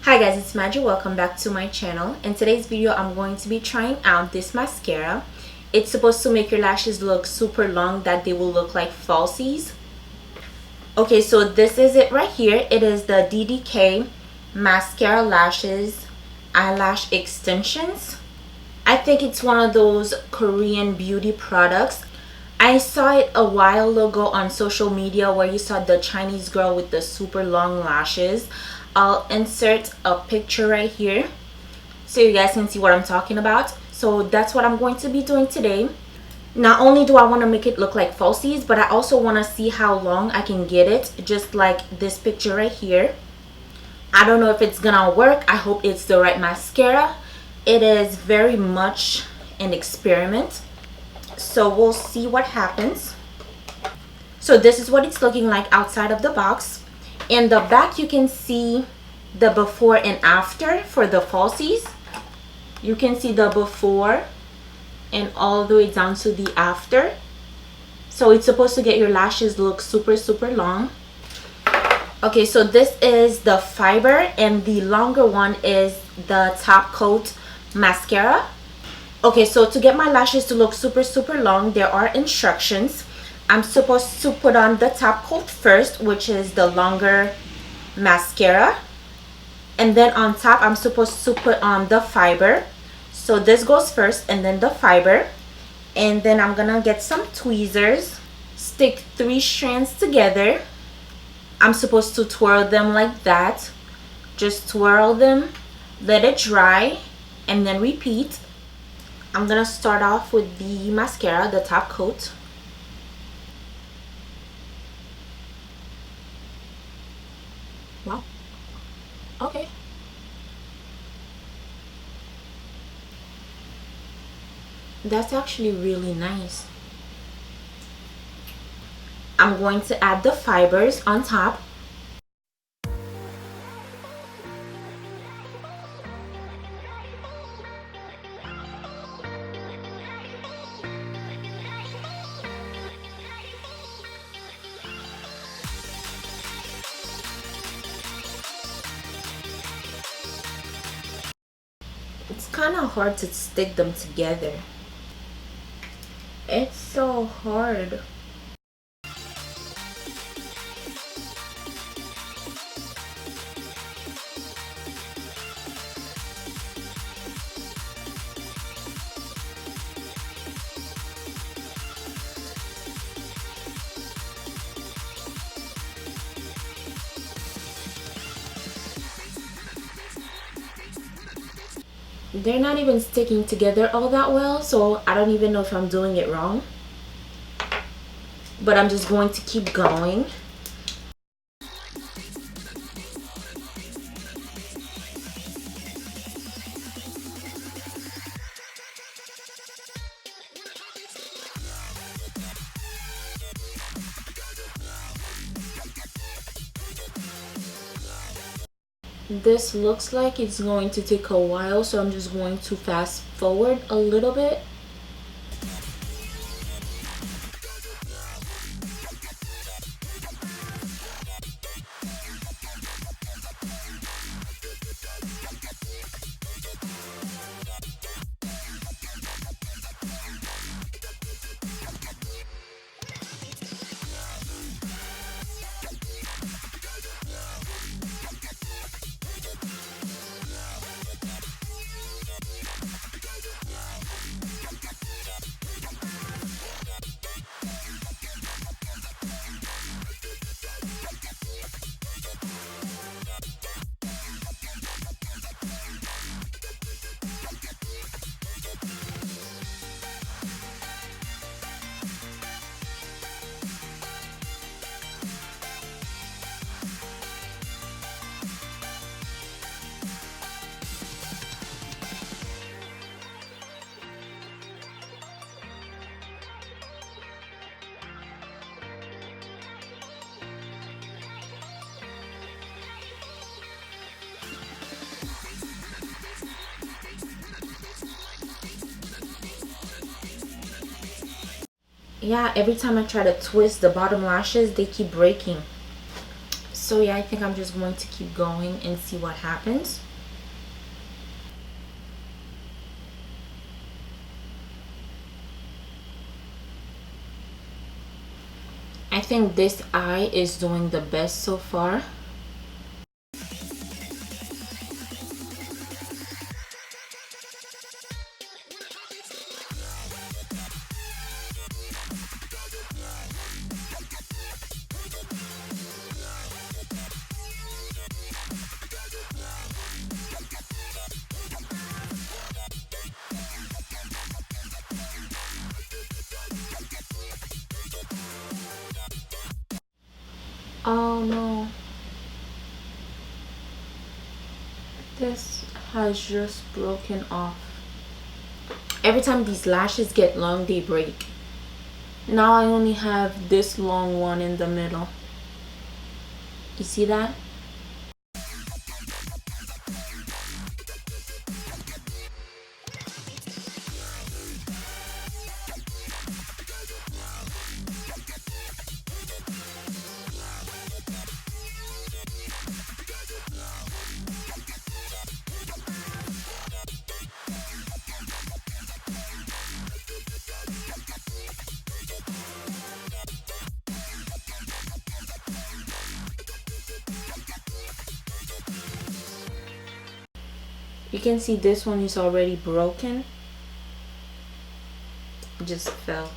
Hi guys, it's Maggie. Welcome back to my channel. In today's video, I'm going to be trying out this mascara. It's supposed to make your lashes look super long, that they will look like falsies. Okay, so this is it right here. It is the DDK Mascara Lashes Eyelash Extensions. I think it's one of those Korean beauty products. I saw it a while ago on social media where you saw the Chinese girl with the super long lashes. I'll insert a picture right here so you guys can see what I'm talking about. So that's what I'm going to be doing today. Not only do I want to make it look like falsies, but I also want to see how long I can get it, just like this picture right here. I don't know if it's gonna work. I hope it's the right mascara. It is very much an experiment, so we'll see what happens. So this is what it's looking like outside of the box. In the back, you can see the before and after for the falsies. You can see the before and all the way down to the after. So it's supposed to get your lashes look super long. Okay, so this is the fiber, and the longer one is the top coat mascara. Okay, so to get my lashes to look super long, there are instructions. I'm supposed to put on the top coat first, which is the longer mascara, and then on top I'm supposed to put on the fiber. So this goes first and then the fiber, and then I'm gonna get some tweezers, stick 3 strands together. I'm supposed to twirl them like that. Just twirl them, let it dry, and then repeat. I'm gonna start off with the mascara, the top coat. Wow. Okay. That's actually really nice. I'm going to add the fibers on top. It's kind of hard to stick them together. It's so hard. They're not even sticking together all that well, so I don't even know if I'm doing it wrong. But I'm just going to keep going. This looks like it's going to take a while, so I'm just going to fast forward a little bit. Yeah, every time I try to twist the bottom lashes, they keep breaking. So yeah, I think I'm just going to keep going and see what happens. I think this eye is doing the best so far. Oh no. This has just broken off. Every time these lashes get long, they break. Now I only have this long one in the middle. You see that? You can see this one is already broken. It just fell.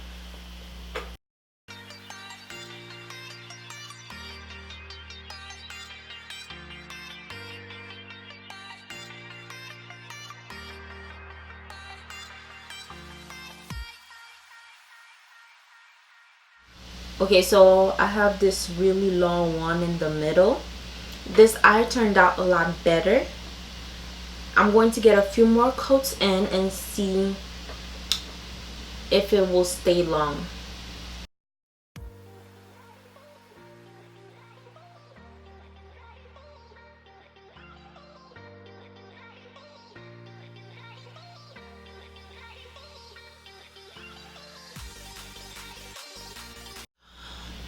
Okay, so I have this really long one in the middle. This eye turned out a lot better. I'm going to get a few more coats in and see if it will stay long.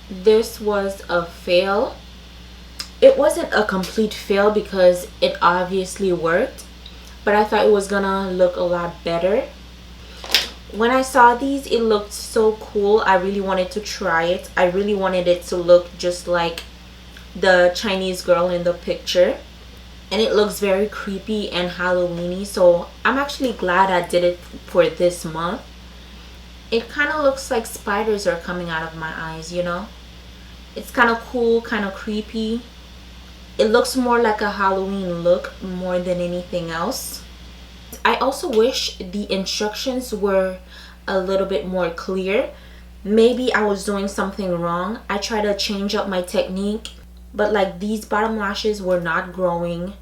This was a fail. It wasn't a complete fail because it obviously worked, but I thought it was gonna look a lot better. When I saw these, it looked so cool. I really wanted to try it. I really wanted it to look just like the Chinese girl in the picture, and it looks very creepy and Halloweeny, so I'm actually glad I did it for this month. It kind of looks like spiders are coming out of my eyes, you know? It's kind of cool, kind of creepy. It looks more like a Halloween look more than anything else. I also wish the instructions were a little bit more clear. Maybe I was doing something wrong. I tried to change up my technique, but like these bottom lashes were not growing.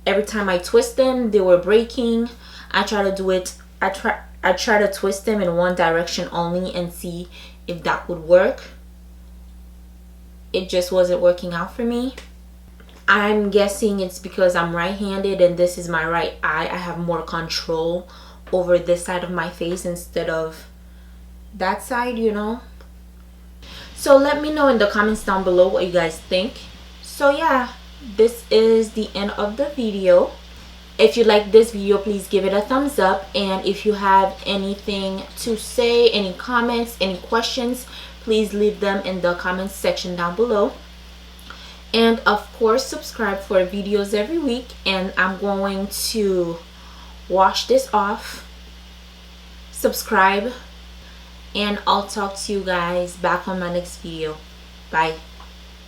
Every time I twist them, they were breaking. I try to twist them in one direction only and see if that would work. It just wasn't working out for me. I'm guessing it's because I'm right-handed and this is my right eye. I have more control over this side of my face instead of that side, you know? So let me know in the comments down below what you guys think. So yeah, this is the end of the video. If you like this video, please give it a thumbs up, and if you have anything to say, any comments, any questions, please leave them in the comments section down below. And of course, subscribe for videos every week, and I'm going to wash this off, subscribe, and I'll talk to you guys back on my next video. Bye.